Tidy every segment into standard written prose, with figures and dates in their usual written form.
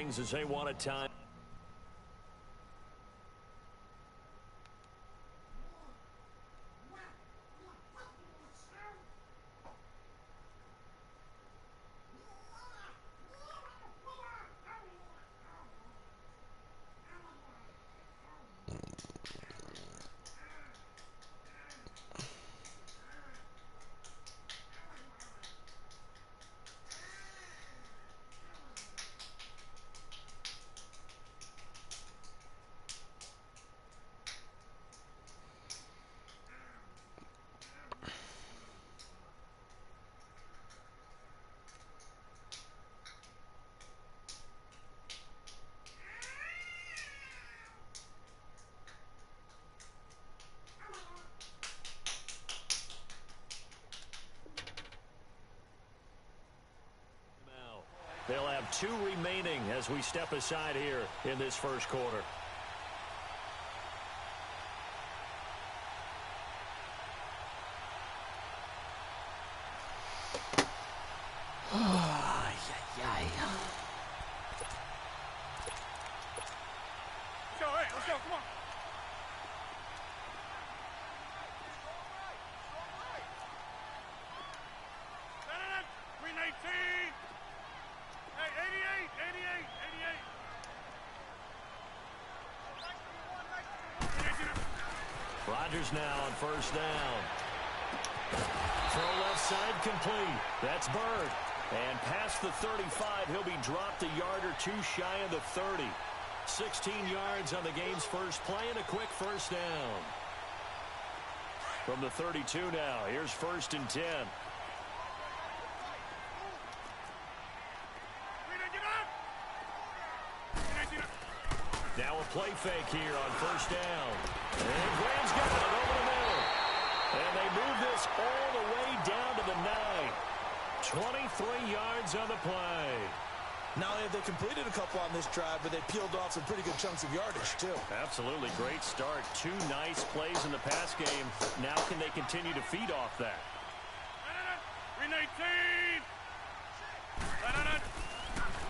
things as they want to time. They'll have 2 remaining as we step aside here in this first quarter. Let's go, come on. Rodgers now on first down. Throw left side complete. That's Bird. And past the 35, he'll be dropped a yard or 2 shy of the 30. 16 yards on the game's first play and a quick first down. From the 32 now, here's 1st and 10. Now a play fake here on first down. And Graham's got it over the middle. And they move this all the way down to the 9. 23 yards on the play. Not only have they completed a couple on this drive, but they peeled off some pretty good chunks of yardage, too. Absolutely great start. 2 nice plays in the pass game. Now can they continue to feed off that?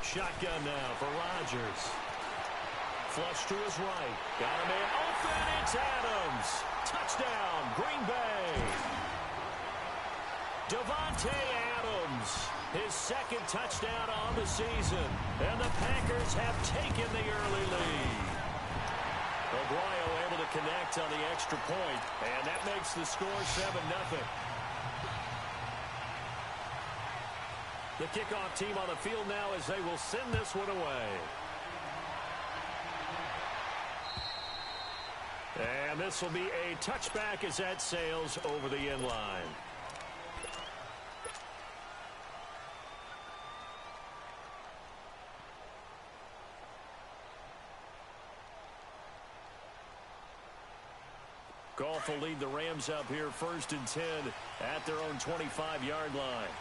Shotgun now for Rodgers. Flush to his right. Got him in. Open. It's Adams. Touchdown, Green Bay. Davante Adams. His 2nd touchdown on the season. And the Packers have taken the early lead. Aguayo able to connect on the extra point. And that makes the score 7-0. The kickoff team on the field now as they will send this one away. And this will be a touchback as that sails over the end line. Goff will lead the Rams up here 1st and 10 at their own 25-yard line.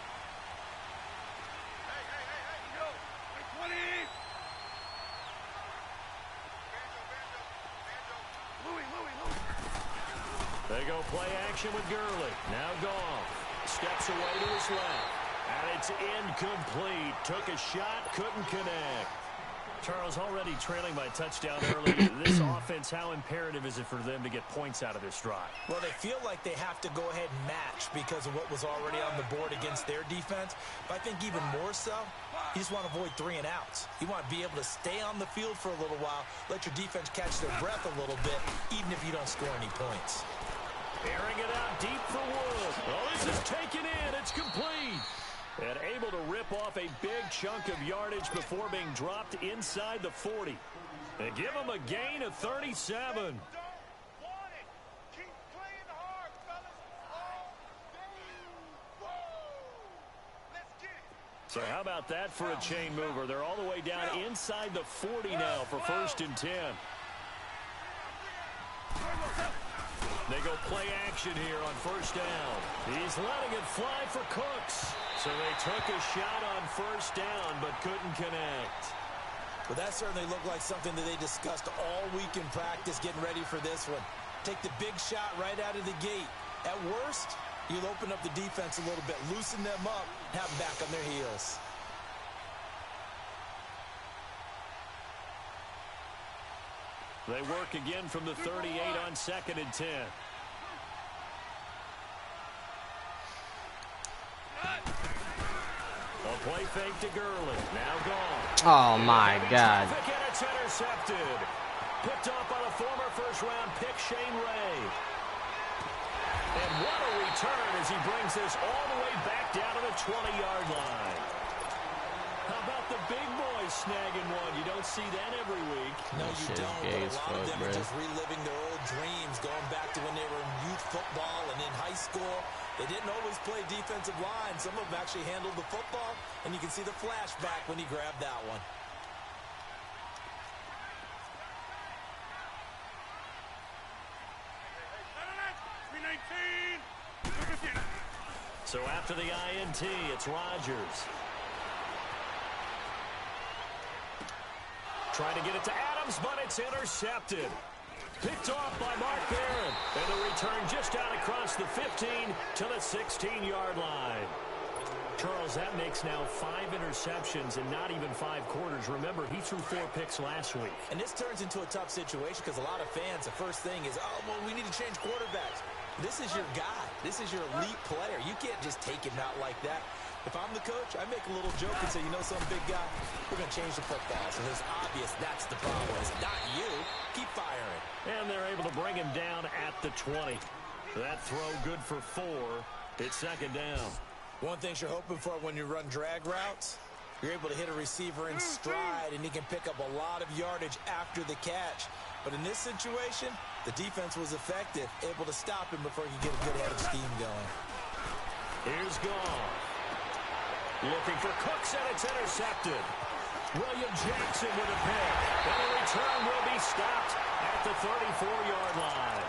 They go play action with Gurley. Now Goff steps away to his left. And it's incomplete. Took a shot, couldn't connect. Charles, already trailing by touchdown early. This offense, how imperative is it for them to get points out of this drive? Well, they feel like they have to go ahead and match because of what was already on the board against their defense. But I think even more so, you just want to avoid 3 and outs. You want to be able to stay on the field for a little while, let your defense catch their breath a little bit, even if you don't score any points. Airing it out deep for Wood. Oh, this is taken in. It's complete. And able to rip off a big chunk of yardage before being dropped inside the 40. And give him a gain of 37. So how about that for a chain mover? They're all the way down inside the 40 now for 1st and 10. They go play action here on first down. He's letting it fly for Cooks. So they took a shot on first down but couldn't connect. Well, that certainly looked like something that they discussed all week in practice getting ready for this one. Take the big shot right out of the gate. At worst, you'll open up the defense a little bit, loosen them up, have them back on their heels. They work again from the 38 on 2nd and 10. A play fake to Gurley. Now gone. Oh, my God. And it's intercepted. Picked off by the former first-round pick, Shane Ray. And what a return as he brings this all the way back down to the 20-yard line. How about the big boys snagging one? You don't see that every week. No, you don't. But a lot of them are just reliving their old dreams, going back to when they were in youth football and in high school. They didn't always play defensive line. Some of them actually handled the football, and you can see the flashback when he grabbed that one. So after the INT, it's Rodgers. Trying to get it to Adams, but it's intercepted. Picked off by Mark Barron. And the return just out across the 15 to the 16-yard line. Charles, that makes now 5 interceptions and not even 5 quarters. Remember, he threw 4 picks last week. And this turns into a tough situation because a lot of fans, the first thing is, oh, well, we need to change quarterbacks. This is your guy. This is your elite player. You can't just take him out like that. If I'm the coach, I make a little joke and say, you know something, big guy? We're going to change the football. So it's obvious that's the problem. It's not you. Keep firing. And they're able to bring him down at the 20. That throw good for 4. It's 2nd down. One thing you're hoping for when you run drag routes, you're able to hit a receiver in stride, and he can pick up a lot of yardage after the catch. But in this situation, the defense was effective, able to stop him before he could get a good head of steam going. Here's Goff. Looking for Cooks, and it's intercepted. William Jackson with a pick. And the return will be stopped at the 34-yard line.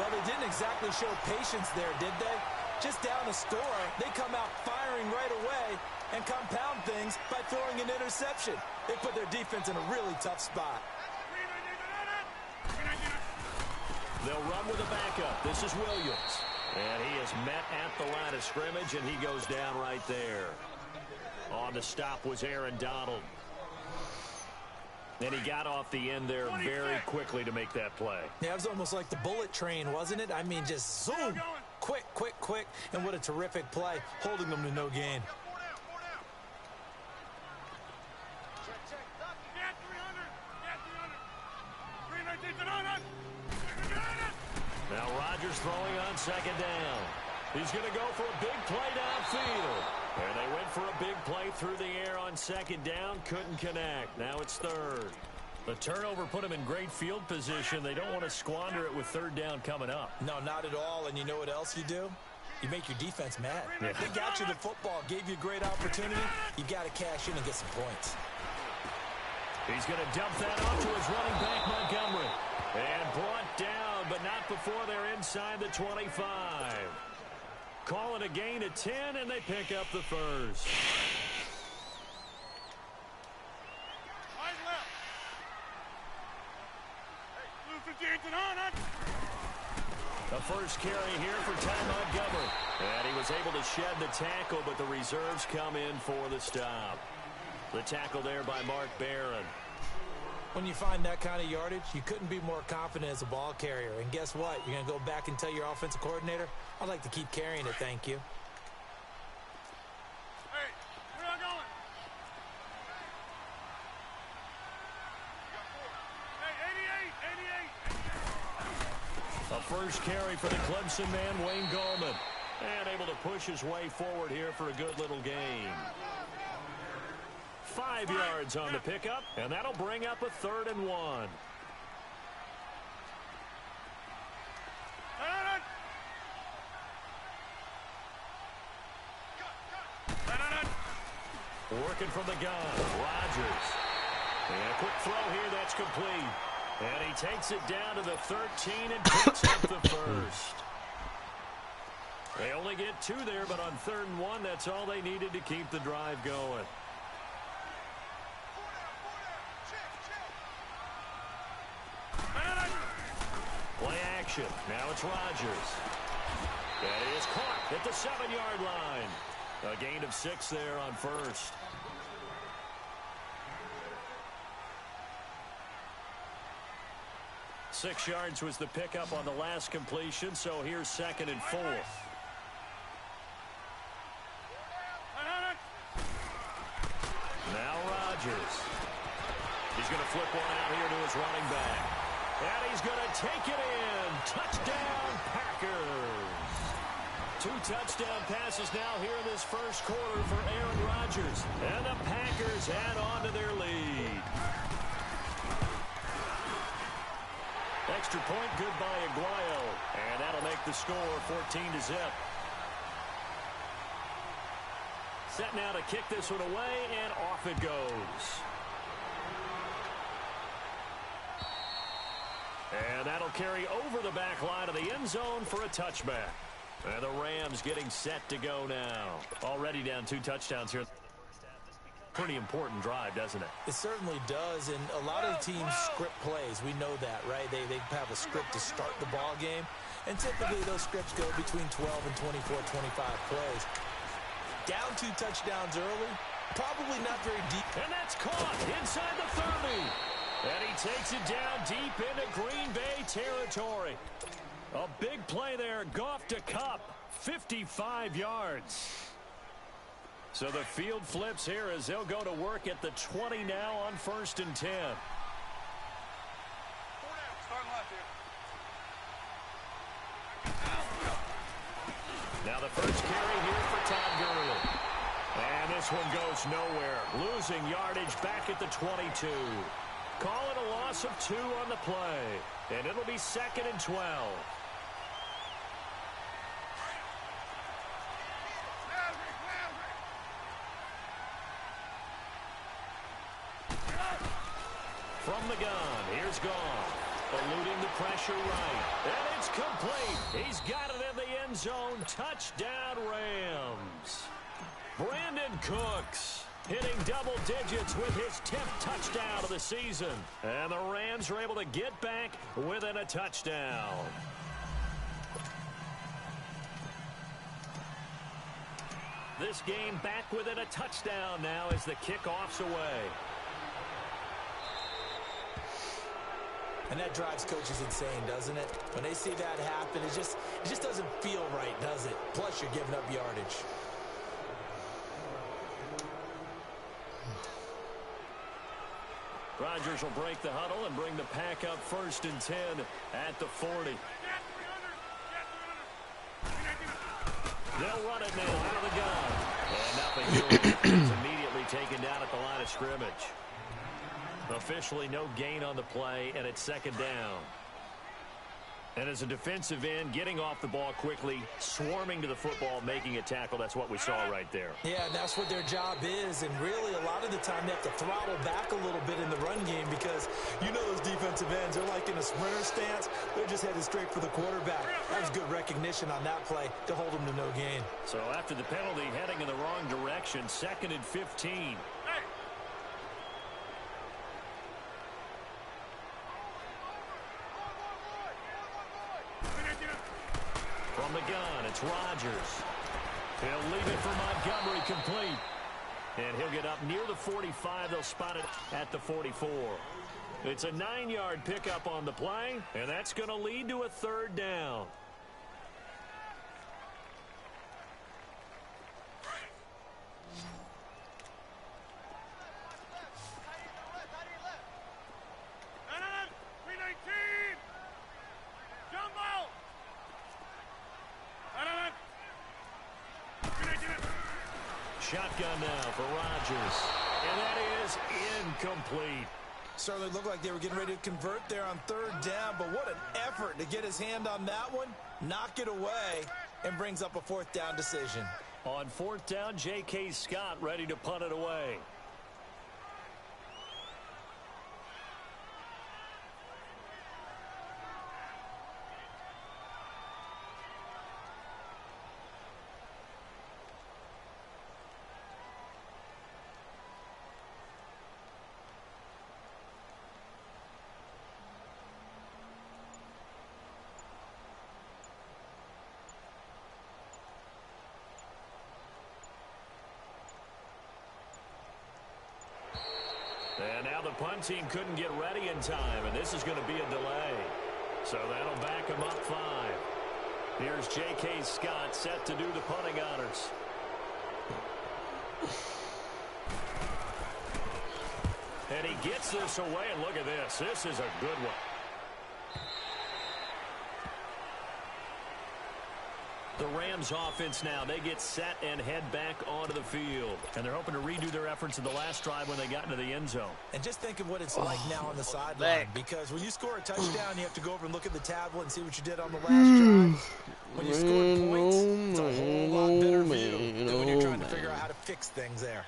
Well, they didn't exactly show patience there, did they? Just down a score, they come out firing right away and compound things by throwing an interception. They put their defense in a really tough spot. They'll run with a backup. This is Williams. And he is met at the line of scrimmage, and he goes down right there. On the stop was Aaron Donald. And he got off the end there very quickly to make that play. Yeah, it was almost like the bullet train, wasn't it? I mean, just zoom. Quick, quick, quick. And what a terrific play, holding them to no gain. Now Rodgers throwing on 2nd down. He's going to go for a big play downfield. And they went for a big play through the air on 2nd down. Couldn't connect. Now it's 3rd. The turnover put him in great field position. They don't want to squander it with 3rd down coming up. No, not at all. And you know what else you do? You make your defense mad. Yeah. They got you the football, gave you a great opportunity. You got to cash in and get some points. He's going to dump that off to his running back, Montgomery. And brought down, but not before they're inside the 25. Call it a gain of 10, and they pick up the first. The first carry here for Ty Montgomery. And he was able to shed the tackle, but the reserves come in for the stop. The tackle there by Mark Barron. When you find that kind of yardage, you couldn't be more confident as a ball carrier. And guess what? You're going to go back and tell your offensive coordinator, I'd like to keep carrying it, thank you. Hey, where am I going? Hey, 88. A first carry for the Clemson man, Wayne Gallman. And able to push his way forward here for a good little gain. 5 yards on the pickup, and that'll bring up a 3rd and 1. Working from the gun, Rodgers. And a quick throw here, that's complete. And he takes it down to the 13 and picks up the first. They only get 2 there, but on 3rd and 1, that's all they needed to keep the drive going. Play action. Now it's Rodgers. That is caught at the 7-yard line. A gain of 6 there on first. 6 yards was the pickup on the last completion, so here's 2nd and 4. Now Rodgers. He's going to flip one out here to his running back. And he's going to take it in. Touchdown, Packers. 2 touchdown passes now here in this first quarter for Aaron Rodgers. And the Packers add on to their lead. Extra point, good by Aguayo. And that'll make the score 14-0. Set now to kick this one away, and off it goes. And that'll carry over the back line of the end zone for a touchback. And the Rams getting set to go now. Already down 2 touchdowns here. Pretty important drive, doesn't it? It certainly does, and a lot of the teams script plays. We know that, right? They have a script to start the ball game, and typically those scripts go between 12 and 24, 25 plays. Down 2 touchdowns early, probably not very deep. And that's caught inside the 30. And he takes it down deep into Green Bay territory. A big play there, Goff to Kupp, 55 yards. So the field flips here as they'll go to work at the 20 now on 1st and 10. Now the first carry here for Todd Gurley. And this one goes nowhere. Losing yardage back at the 22. Call it a loss of 2 on the play. And it'll be 2nd and 12. From the gun, here's Goff. Eluding the pressure right. And it's complete. He's got it in the end zone. Touchdown, Rams. Brandon Cooks hitting double digits with his 10th touchdown of the season. And the Rams are able to get back within a touchdown. This game back within a touchdown now as the kickoff's away. And that drives coaches insane, doesn't it? When they see that happen, it just doesn't feel right, does it? Plus, you're giving up yardage. Rodgers will break the huddle and bring the pack up 1st and 10 at the 40. They'll run it now out of the gun. And nothing doing. It's immediately taken down at the line of scrimmage. Officially no gain on the play, and it's 2nd down. And as a defensive end, getting off the ball quickly, swarming to the football, making a tackle, that's what we saw right there. Yeah, that's what their job is, and really a lot of the time they have to throttle back a little bit in the run game because you know those defensive ends, they're like in a sprinter stance. They're just headed straight for the quarterback. That was good recognition on that play to hold them to no gain. So after the penalty, heading in the wrong direction, 2nd and 15. From the gun, it's Rodgers. He'll leave it for Montgomery complete. And he'll get up near the 45. They'll spot it at the 44. It's a 9-yard pickup on the play, and that's going to lead to a 3rd down. Shotgun now for Rodgers. And that is incomplete. Certainly looked like they were getting ready to convert there on 3rd down, but what an effort to get his hand on that one, knock it away, and brings up a 4th down decision. On 4th down, J.K. Scott ready to punt it away. And now the punt team couldn't get ready in time, and this is going to be a delay. So that'll back him up 5. Here's J.K. Scott set to do the punting honors. And he gets this away, and look at this. This is a good one. The Rams offense now, they get set and head back onto the field. And they're hoping to redo their efforts in the last drive when they got into the end zone. And just think of what it's like now on the sideline. Because when you score a touchdown, you have to go over and look at the tablet and see what you did on the last drive. When you score points, it's a whole lot better view than when you're trying to figure out how to fix things there.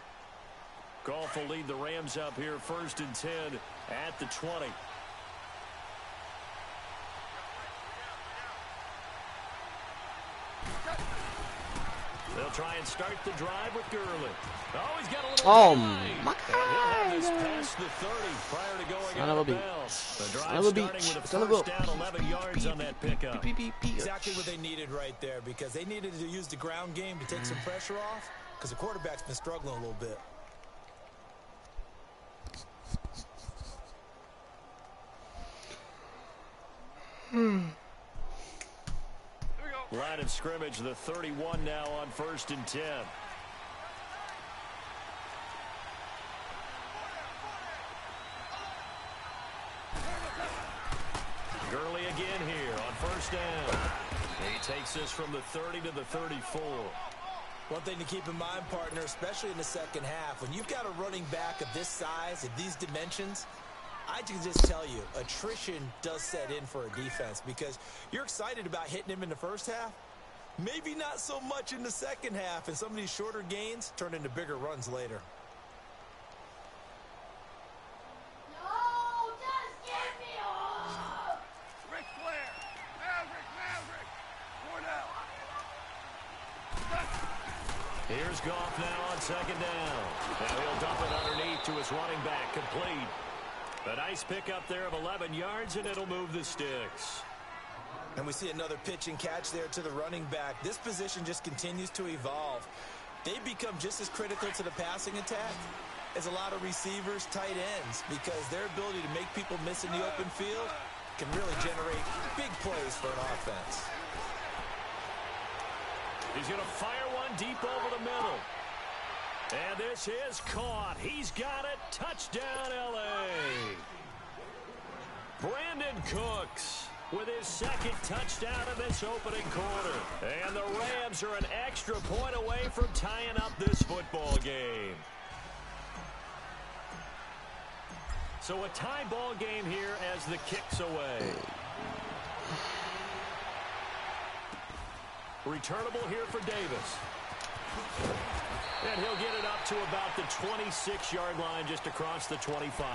Goff will lead the Rams up here 1st and 10 at the 20. They'll try and start the drive with Gurley. Oh, he's got a little my God. This past the 30 prior to going out of bounds. The drive starting with a first down, 11 yards on that pickup. Exactly what they needed right there, because they needed to use the ground game to take some pressure off, because the quarterback's been struggling a little bit. Line of scrimmage, the 31 now on 1st and 10. Gurley again here on 1st down. He takes this from the 30 to the 34. One thing to keep in mind, partner, especially in the second half, when you've got a running back of this size, of these dimensions, I can just tell you, attrition does set in for a defense, because you're excited about hitting him in the first half. Maybe not so much in the second half, and some of these shorter gains turn into bigger runs later. No, just get me off! Ric Flair! Maverick! Here's Goff now on 2nd down. Now he'll dump it underneath to his running back, complete. A nice pickup there of 11 yards, and it'll move the sticks. And we see another pitch and catch there to the running back. This position just continues to evolve. They become just as critical to the passing attack as a lot of receivers, tight ends, because their ability to make people miss in the open field can really generate big plays for an offense. He's going to fire one deep over the middle. And this is caught. He's got it. Touchdown, L.A. Brandon Cooks with his 2nd touchdown of this opening quarter. And the Rams are an extra point away from tying up this football game. So a tie ball game here as the kick's away. Returnable here for Davis. And he'll get it up to about the 26-yard line, just across the 25.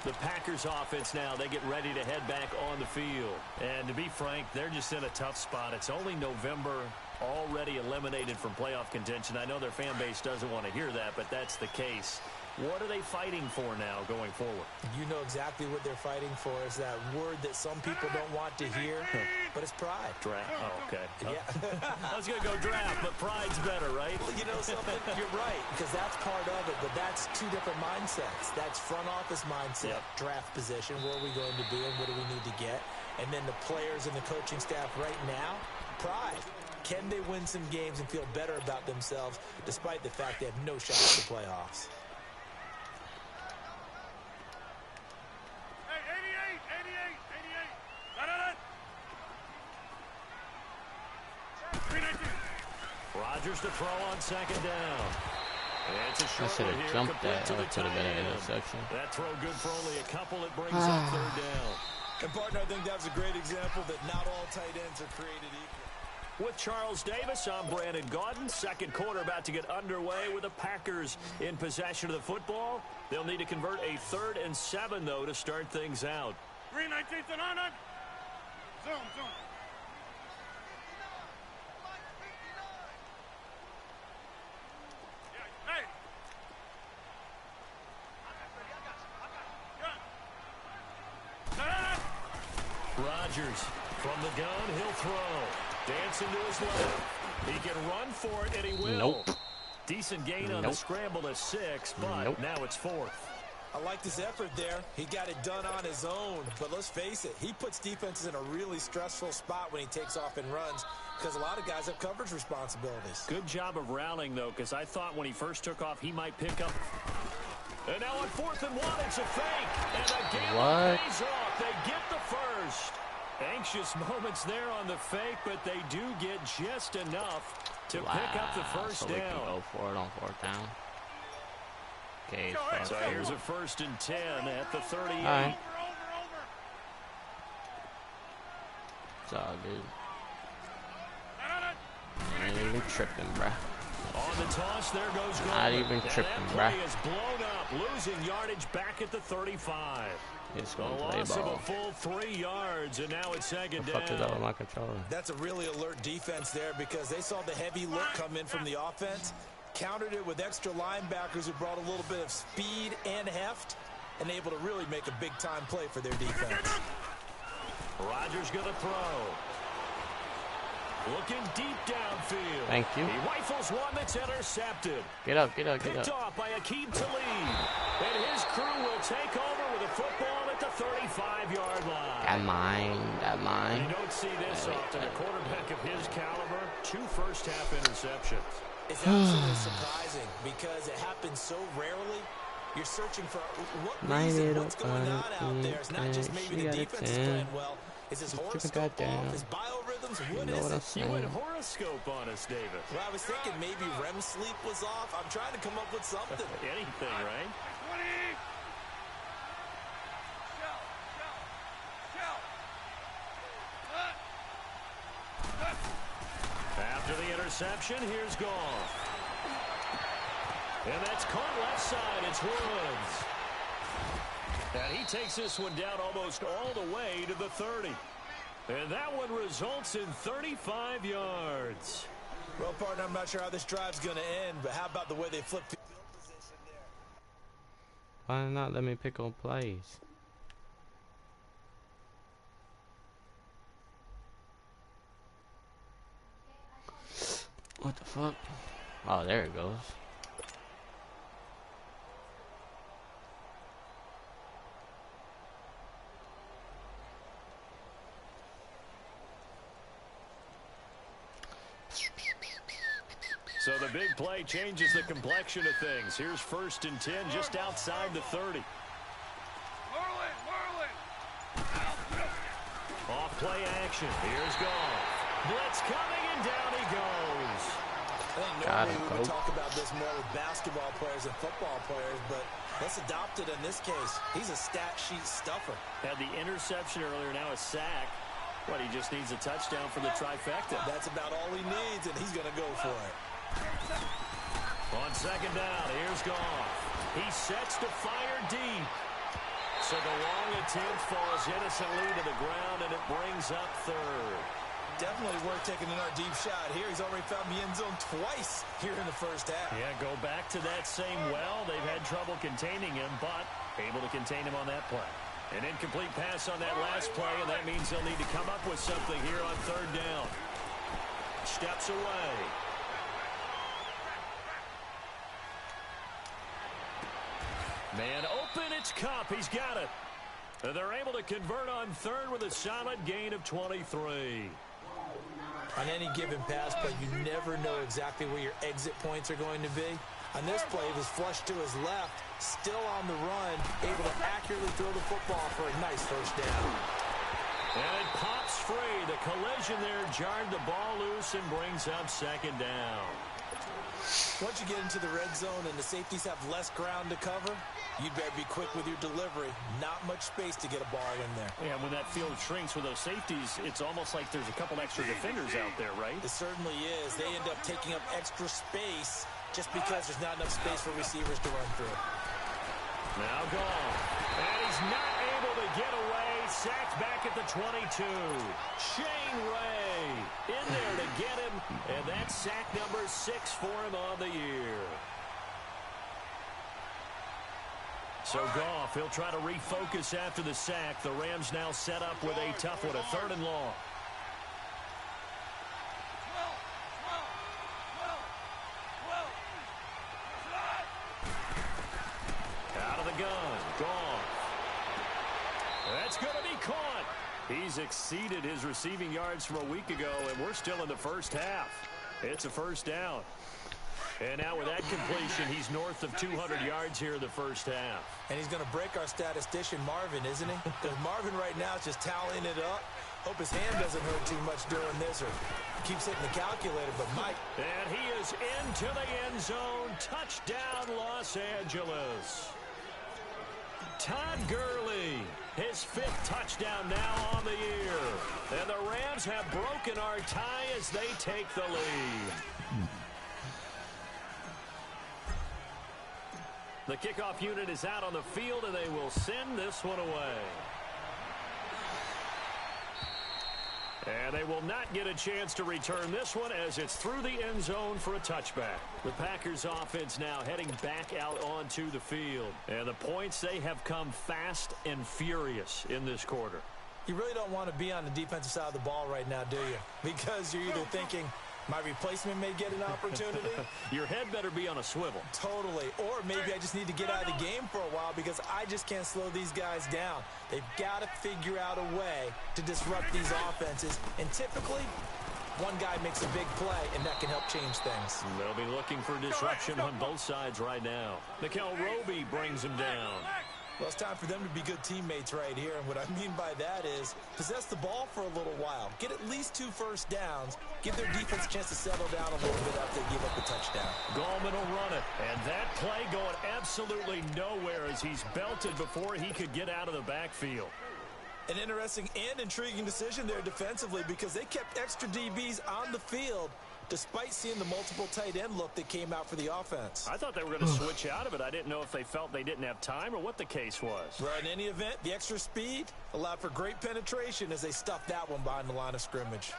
The Packers offense now, they get ready to head back on the field. And to be frank, they're just in a tough spot. It's only November, already eliminated from playoff contention. I know their fan base doesn't want to hear that, but that's the case. What are they fighting for now going forward? You know exactly what they're fighting for. Is that word that some people don't want to hear, but it's pride. Draft. Oh, okay. Yeah. I was going to go draft, but pride's better, right? Well, you know something? You're right, because that's part of it, but that's two different mindsets. That's front office mindset, draft position, where are we going to be and what do we need to get? And then the players and the coaching staff right now, pride. Can they win some games and feel better about themselves despite the fact they have no shot at the playoffs? Rodgers to throw on 2nd down. And it's a short should one have here, jumped complete that. to the That could have been an tight end. interception. That throw good for only a couple. It brings up 3rd down. And, partner, I think that's a great example that not all tight ends are created equal. With Charles Davis, I'm Brandon Gaudin. 2nd quarter about to get underway with the Packers in possession of the football. They'll need to convert a 3rd and 7, though, to start things out. 3/19 and on. Zone. Hey. Rodgers from the gun, he'll throw. Dancing to his left. He can run for it, and he will. Nope. Decent gain on the scramble to 6, but now it's 4th. I like this effort there. He got it done on his own. But let's face it, he puts defenses in a really stressful spot when he takes off and runs because a lot of guys have coverage responsibilities. Good job of rounding, though, because I thought when he first took off, he might pick up. And now on 4th and 1, it's a fake. And the game pays off. They get the first. Anxious moments there on the fake, but they do get just enough to pick up the first down. We can go for it on 4th down. Okay, so here's a 1st and 10 at the 38. All right. It's all good. I ain't even tripping, bruh. On the toss, there goes Gold. Not even tripping, bruh. Is blown up, losing yardage back at the 35. It's going to a play loss ball. of a full 3 yards, and now it's 2nd down. Fuck is that with my controller? That's a really alert defense there because they saw the heavy look come in from the offense, countered it with extra linebackers who brought a little bit of speed and heft, and able to really make a big-time play for their defense. Rodgers going to throw. Looking deep downfield. Thank you. He rifles one that's intercepted. Get up, get up, get up. Picked off by Aqib Talib. And his crew will take over with a football at the 35-yard line. That mine. You don't see this often. A quarterback of his caliber, 2 first-half interceptions. It's absolutely surprising because it happens so rarely. You're searching for what reason, what's going on out there. It's not just maybe the defense is playing well. Is his horoscope off? His biorhythms? What is it? You went horoscope on us, David. Well, I was thinking maybe REM sleep was off. I'm trying to come up with something. Anything, right? 20. After the interception, here's Goff. And that's caught left side. It's Woods. And he takes this one down almost all the way to the 30. And that one results in 35 yards. Well, partner, I'm not sure how this drive's going to end, but how about the way they flip field position there? Why not let me pick on plays? What the fuck? Oh, there it goes. So the big play changes the complexion of things. Here's 1st and 10 just outside the 30. Off play action. Here's Goff. Blitz coming, and down he goes. I think normally we would talk about this more with basketball players and football players, but let's adopt it in this case. He's a stat sheet stuffer. Had the interception earlier, now a sack. What, he just needs a touchdown for the trifecta. That's about all he needs, and he's going to go for it. On 2nd down, here's Goff. He sets to fire deep. So the long attempt falls innocently to the ground, and it brings up 3rd. Definitely worth taking another deep shot here. He's already found the end zone twice here in the first half. Yeah, go back to that same well. They've had trouble containing him, but able to contain him on that play. An incomplete pass on that last play, and that means they'll need to come up with something here on 3rd down. Steps away. Man open, it's Cup. He's got it. And they're able to convert on 3rd with a solid gain of 23. On any given pass play, you never know exactly where your exit points are going to be. On this play, it was flushed to his left, still on the run, able to accurately throw the football for a nice first down. And it pops free. The collision there jarred the ball loose and brings up 2nd down. Once you get into the red zone and the safeties have less ground to cover, you'd better be quick with your delivery. Not much space to get a ball in there. Yeah, when that field shrinks with those safeties, it's almost like there's a couple extra defenders out there, right? It certainly is. They end up taking up extra space just because there's not enough space for receivers to run through. Now gone. And he's not able to get away. Sacked back at the 22. Shane Ray in there to get him. And that's sack number 6 for him on the year. So Goff, he'll try to refocus after the sack. The Rams now set up with a tough one, a 3rd and long. Out of the gun. That's going to be caught. He's exceeded his receiving yards from a week ago, and we're still in the first half. It's a first down. And now with that completion, he's north of 200 yards here in the first half. And he's going to break our statistician, Marvin, isn't he? Because Marvin right now is just tallying it up. Hope his hand doesn't hurt too much doing this or keeps hitting the calculator. But Mike. And he is into the end zone. Touchdown, Los Angeles. Todd Gurley, his 5th touchdown now on the year. And the Rams have broken our tie as they take the lead. The kickoff unit is out on the field, and they will send this one away. And they will not get a chance to return this one as it's through the end zone for a touchback. The Packers offense now heading back out onto the field. And the points, they have come fast and furious in this quarter. You really don't want to be on the defensive side of the ball right now, do you? Because you're either thinking, my replacement may get an opportunity. Your head better be on a swivel. Totally. Or maybe I just need to get out of the game for a while because I just can't slow these guys down. They've got to figure out a way to disrupt these offenses. And typically, one guy makes a big play, and that can help change things. They'll be looking for disruption on both sides right now. Nickel Roby brings him down. Well, it's time for them to be good teammates right here. And what I mean by that is possess the ball for a little while. Get at least 2 first downs. Give their defense a chance to settle down a little bit after they give up a touchdown. Gallman will run it. And that play going absolutely nowhere as he's belted before he could get out of the backfield. An interesting and intriguing decision there defensively because they kept extra DBs on the field despite seeing the multiple tight end look that came out for the offense. I thought they were going to switch out of it. I didn't know if they felt they didn't have time or what the case was. Well, in any event, the extra speed allowed for great penetration as they stuffed that one behind the line of scrimmage.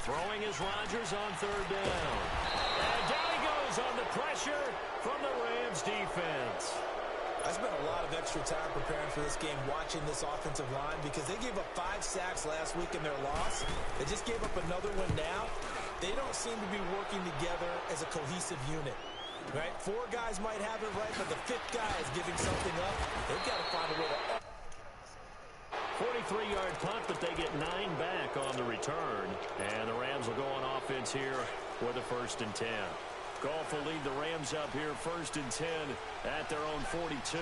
Throwing is Rodgers on 3rd down. And down he goes on the pressure from the Rams defense. I spent a lot of extra time preparing for this game watching this offensive line because they gave up 5 sacks last week in their loss. They just gave up another one now. They don't seem to be working together as a cohesive unit. Right? 4 guys might have it right, but the 5th guy is giving something up. They've got to find a way to 43-yard punt, but they get 9 back on the return. And the Rams will go on offense here with a 1st and 10. Goff will lead the Rams up here 1st and 10 at their own 42.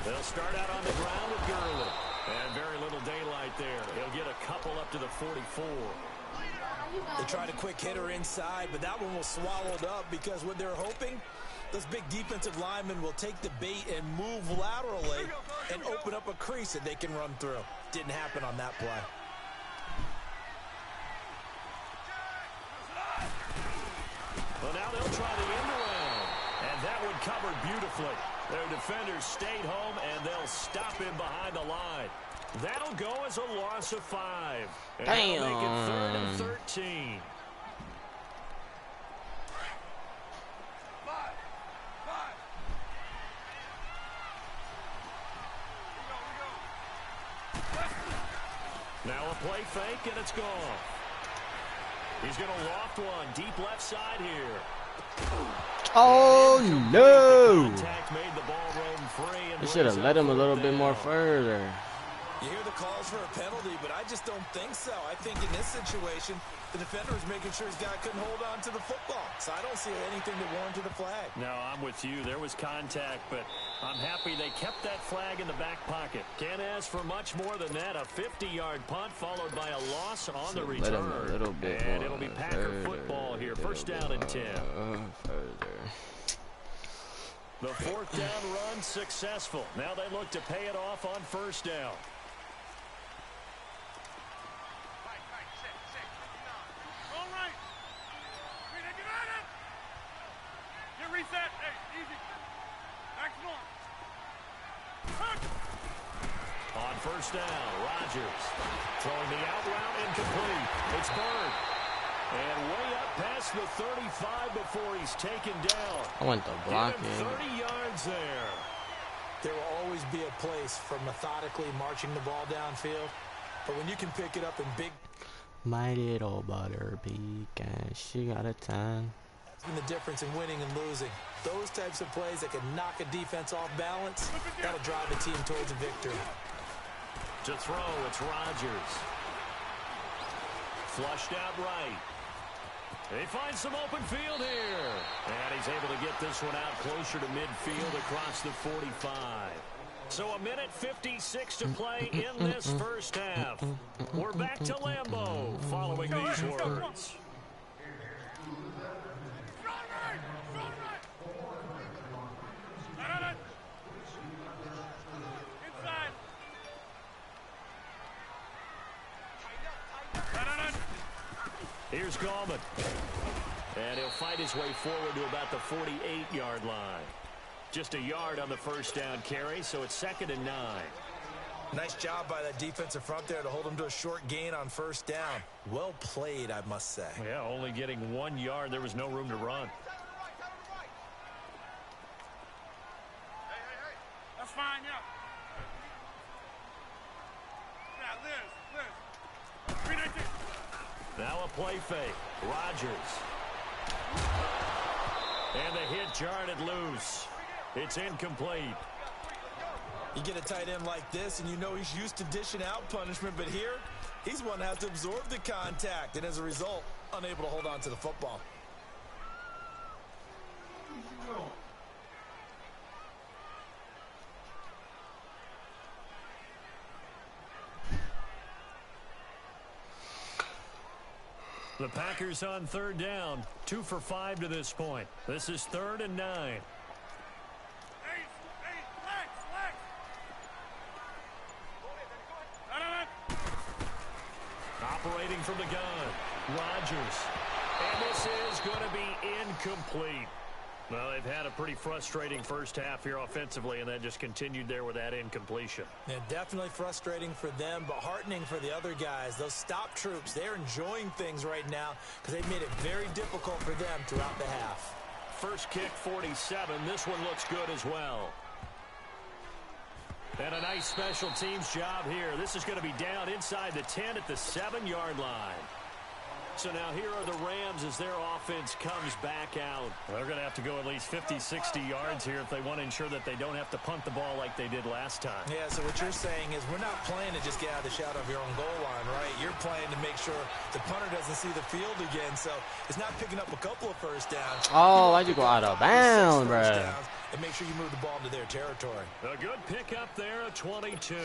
They'll start out on the ground with Gurley. And very little daylight there. He'll get a couple up to the 44. They tried a quick hitter inside, but that one was swallowed up because what they're hoping, those big defensive linemen will take the bait and move laterally and open up a crease that they can run through. Didn't happen on that play. Well, now they'll try the end around. And that one covered beautifully. Their defenders stayed home, and they'll stop him behind the line. That'll go as a loss of 5. And they'll make it 3rd and 13. Now a play fake, and it's gone. He's going to loft one deep left side here. Oh, no. Made the ball roam free. You should have let him a little bit more further. You hear the calls for a penalty, but I just don't think so. I think in this situation, the defender was making sure his guy couldn't hold on to the football. So I don't see anything that warranted a flag. No, I'm with you. There was contact, but I'm happy they kept that flag in the back pocket. Can't ask for much more than that. A 50-yard punt followed by a loss on the return. A little bit and more it'll be Packer football here. 1st down and 10. Further. The 4th down run successful. Now they look to pay it off on 1st down. On 1st down, Rodgers throwing the out route incomplete. It's Bird. And way up past the 35 before he's taken down. I went the blocking. 30 yards there. There will always be a place for methodically marching the ball downfield. But when you can pick it up in big... My little butter pecan, she got a tan. The difference in winning and losing. Those types of plays that can knock a defense off balance, that'll drive a team towards a victory. To throw, it's Rodgers. Flushed out right. He finds some open field here. And he's able to get this one out closer to midfield across the 45. So a minute 56 to play in this first half. We're back to Lambeau following these words. Here's Gallman. And he'll fight his way forward to about the 48-yard line. Just a yard on the first down carry, so it's 2nd and 9. Nice job by that defensive front there to hold him to a short gain on first down. Well played, I must say. Yeah, only getting 1 yard. There was no room to run. Hey. That's fine, yeah. Yeah, Liz. Now a play fake. Rodgers. And the hit jarred it loose. It's incomplete. You get a tight end like this, and you know he's used to dishing out punishment, but here, he's one that has to absorb the contact, and as a result, unable to hold on to the football. The Packers on 3rd down. 2 for 5 to this point. This is 3rd and 9. Operating from the gun, Rodgers. And this is going to be incomplete. Well, they've had a pretty frustrating first half here offensively, and that just continued there with that incompletion. Yeah, definitely frustrating for them, but heartening for the other guys. Those stop troops, they're enjoying things right now because they've made it very difficult for them throughout the half. First kick, 47. This one looks good as well. And a nice special teams job here. This is going to be down inside the 10 at the 7-yard line. So now here are the Rams as their offense comes back out. They're going to have to go at least 50, 60 yards here if they want to ensure that they don't have to punt the ball like they did last time. Yeah, so what you're saying is we're not playing to just get out of the shadow of your own goal line, right? You're playing to make sure the punter doesn't see the field again. So it's not picking up a couple of first downs. Oh, why'd you go out of bounds, bro? And make sure you move the ball into their territory. A good pickup there, a 22.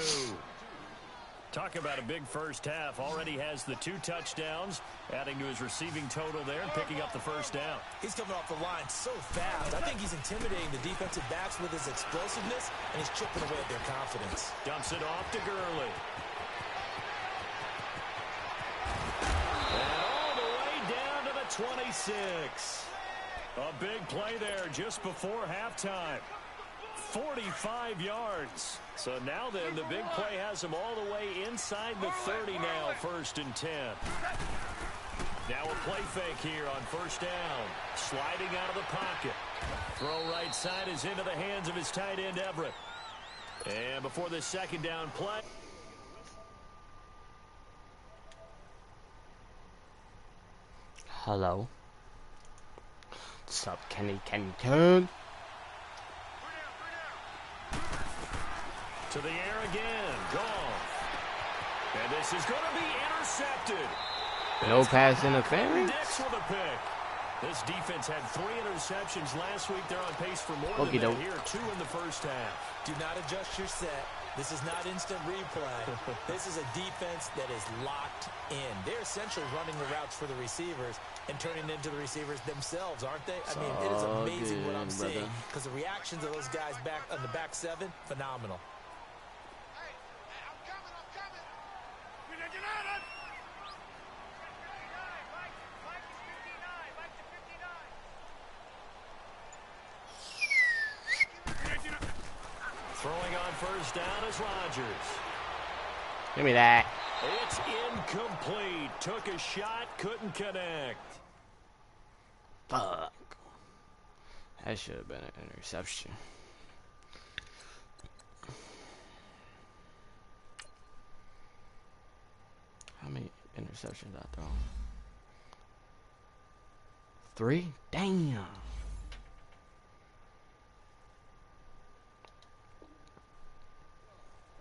Talk about a big first half. Already has the 2 touchdowns, adding to his receiving total there and picking up the first down. He's coming off the line so fast. I think he's intimidating the defensive backs with his explosiveness, and he's chipping away at their confidence. Dumps it off to Gurley. And all the way down to the 26. A big play there just before halftime. 45 yards. So now then, the big play has him all the way inside the 30 now, 1st and 10. Now a play fake here on first down. Sliding out of the pocket. Throw right side is into the hands of his tight end, Everett. And before the 2nd down play. Hello. What's up, Kenny? To the air again. Gone. And this is going to be intercepted. No pass interference. Dix with a pick. This defense had 3 interceptions last week. They're on pace for more than that here. 2 in the first half. Do not adjust your set. This is not instant replay. This is a defense that is locked in. They're essentially running the routes for the receivers and turning into the receivers themselves, aren't they? I mean, it is amazing what I'm seeing because the reactions of those guys back on the back 7, phenomenal. Throwing on first down is Rodgers. Give me that. It's incomplete. Took a shot, couldn't connect. Fuck. That should have been an interception. How many interceptions I throw? 3? Damn.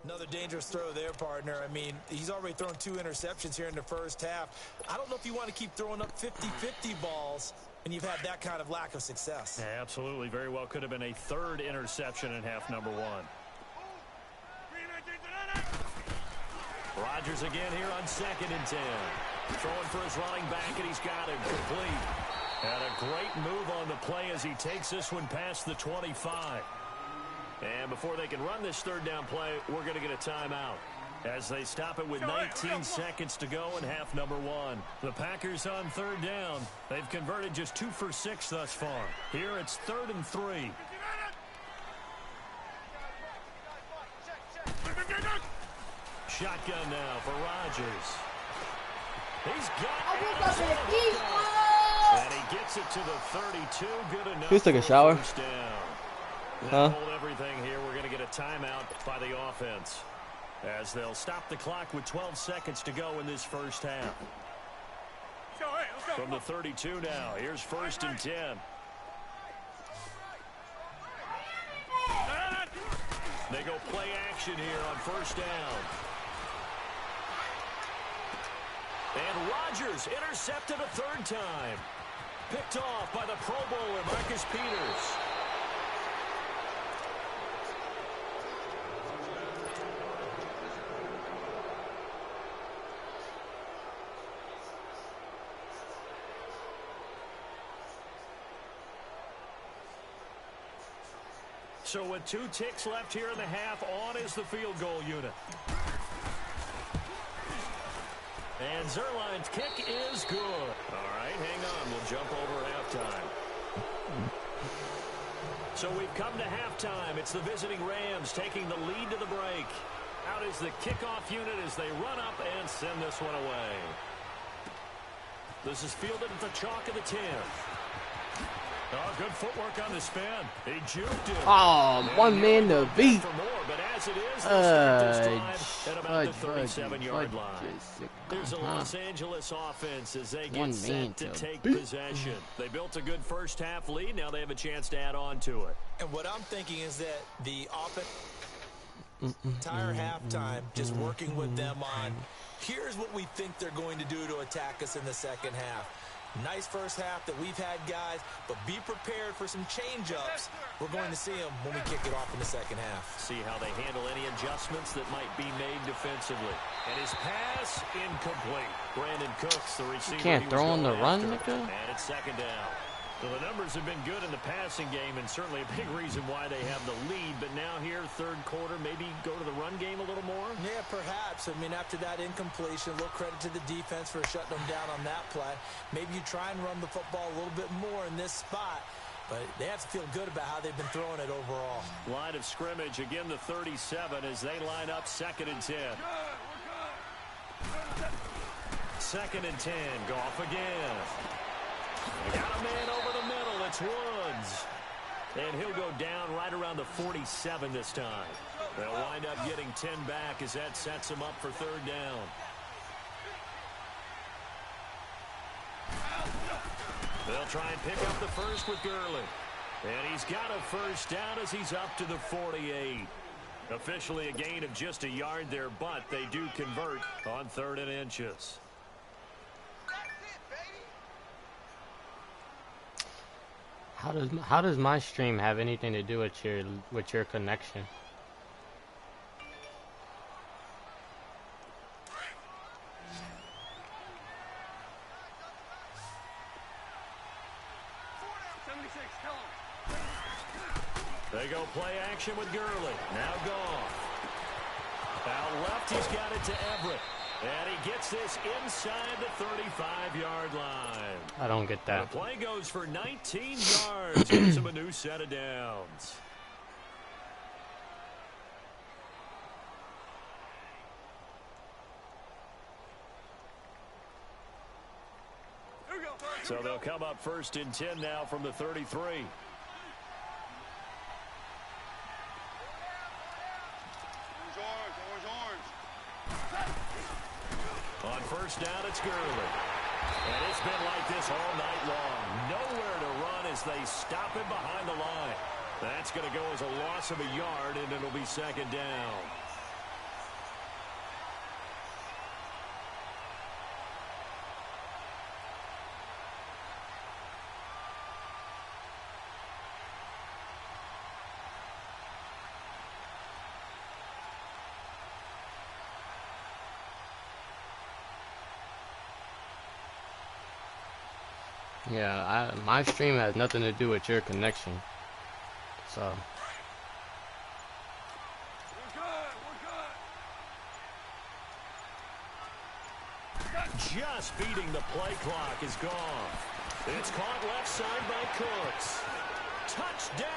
Another dangerous throw there, partner. I mean, he's already thrown 2 interceptions here in the first half. I don't know if you want to keep throwing up 50-50 balls and you've had that kind of lack of success. Yeah, absolutely. Very well could have been a 3rd interception in half number 1. Rodgers again here on 2nd and 10. Throwing for his running back, and he's got him complete. And a great move on the play as he takes this one past the 25. And before they can run this 3rd down play, we're going to get a timeout as they stop it with 19 seconds to go in half number 1. The Packers on 3rd down. They've converted just 2 for 6 thus far. Here it's 3rd and 3. Shotgun now for Rodgers. He's got it. And he gets it to the 32. Good enough. Who's took a shower? First down. Huh? Hold everything here. We're going to get a timeout by the offense as they'll stop the clock with 12 seconds to go in this first half. From the 32 now, here's 1st and 10. They go play action here on 1st down. And Rodgers intercepted a 3rd time. Picked off by the Pro Bowler, Marcus Peters. So with 2 ticks left here in the half, on is the field goal unit. And Zerline's kick is good. All right, hang on. We'll jump over halftime. So we've come to halftime. It's the visiting Rams taking the lead to the break. Out is the kickoff unit as they run up and send this one away. This is fielded at the chalk of the 10. Oh, good footwork on the spin. He juked it. Oh, one man to beat. For more, but as it is, at about the 37-yard line. There's a Los Angeles offense as they get set to take possession. They built a good first half lead. Now they have a chance to add on to it. And what I'm thinking is that the offense entire halftime just working with them on here's what we think they're going to do to attack us in the second half. Nice first half that we've had, guys, but be prepared for some change-ups. We're going to see them when we kick it off in the second half. See how they handle any adjustments that might be made defensively. And his pass incomplete. Brandon Cooks, the receiver. You can't throw on the run, nigga. And it's 2nd down. So the numbers have been good in the passing game, and certainly a big reason why they have the lead. But now here, 3rd quarter, maybe go to the run game a little more? Yeah, perhaps. I mean, after that incompletion, a little credit to the defense for shutting them down on that play. Maybe you try and run the football a little bit more in this spot. But they have to feel good about how they've been throwing it overall. Line of scrimmage, again the 37 as they line up 2nd and 10. 2nd and 10, Goff again. They got a man over the middle. It's Woods. And he'll go down right around the 47 this time. They'll wind up getting 10 back as that sets them up for 3rd down. They'll try and pick up the first with Gurley. And he's got a first down as he's up to the 48. Officially a gain of just a yard there, but they do convert on 3rd and inches. How does my stream have anything to do with your connection? They go play action with Gurley. Now Goff. Out left, he's got it to Everett. And he gets this inside the 35-yard line. I don't get that. The play goes for 19 yards. Gives him a new set of downs. So they'll come up 1st and 10 now from the 33. On 1st down, it's Gurley. And it's been like this all night long. Nowhere to run as they stop him behind the line. That's going to go as a loss of a yard, and it'll be second down. Yeah, my stream has nothing to do with your connection. So. We're good. Just beating the play clock is gone. It's caught left side by Cooks. Touchdown,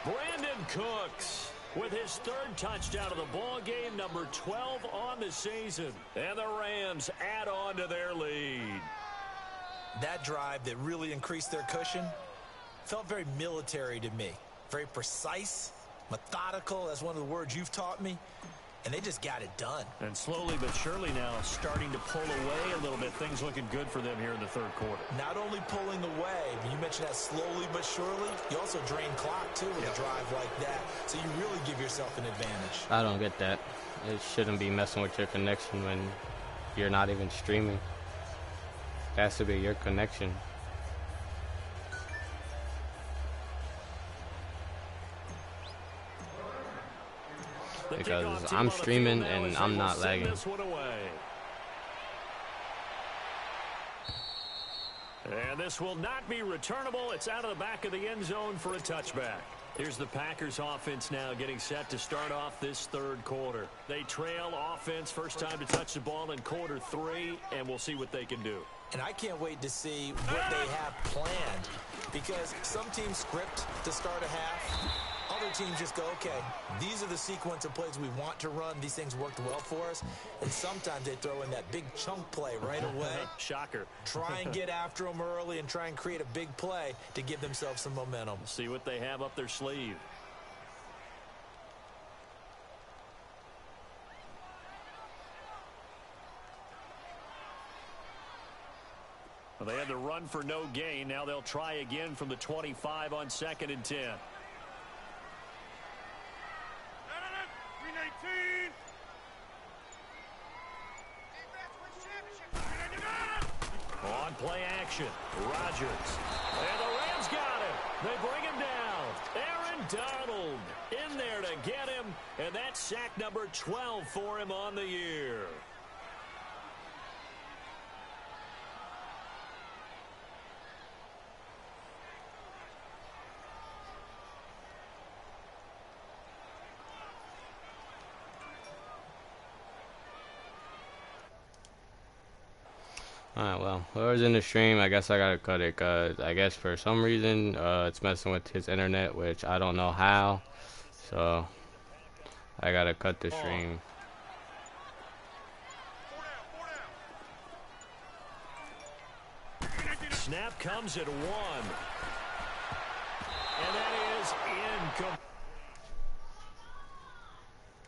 L.A. Brandon Cooks with his third touchdown of the ball game, number 12 on the season. And the Rams add on to their lead. That drive that really increased their cushion felt very military to me. Very precise, methodical. That's one of the words you've taught me. And they just got it done. And slowly but surely now starting to pull away a little bit. Things looking good for them here in the third quarter. Not only pulling away, but you mentioned that slowly but surely. You also drain clock, too, with a drive like that. So you really give yourself an advantage. I don't get that. It shouldn't be messing with your connection when you're not even streaming. It has to be your connection. Because I'm streaming and I'm not lagging. And this will not be returnable. It's out of the back of the end zone for a touchback. Here's the Packers offense now getting set to start off this third quarter. They trail offense, first time to touch the ball in quarter 3, and we'll see what they can do. And I can't wait to see what they have planned, because some teams script to start a half. Other teams just go, okay, these are the sequence of plays we want to run. These things worked well for us. And sometimes they throw in that big chunk play right away. Shocker. Try and get after them early and try and create a big play to give themselves some momentum. See what they have up their sleeve. Well, they had to run for no gain. Now they'll try again from the 25 on 2nd and 10. 319. On play action, Rodgers. And the Rams got him. They bring him down. Aaron Donald in there to get him. And that's sack number 12 for him on the year. Alright, well, whoever's in the stream, I guess I gotta cut it, because I guess for some reason, it's messing with his internet, which I don't know how, so I gotta cut the stream. Snap comes at 1. And that is incomplete.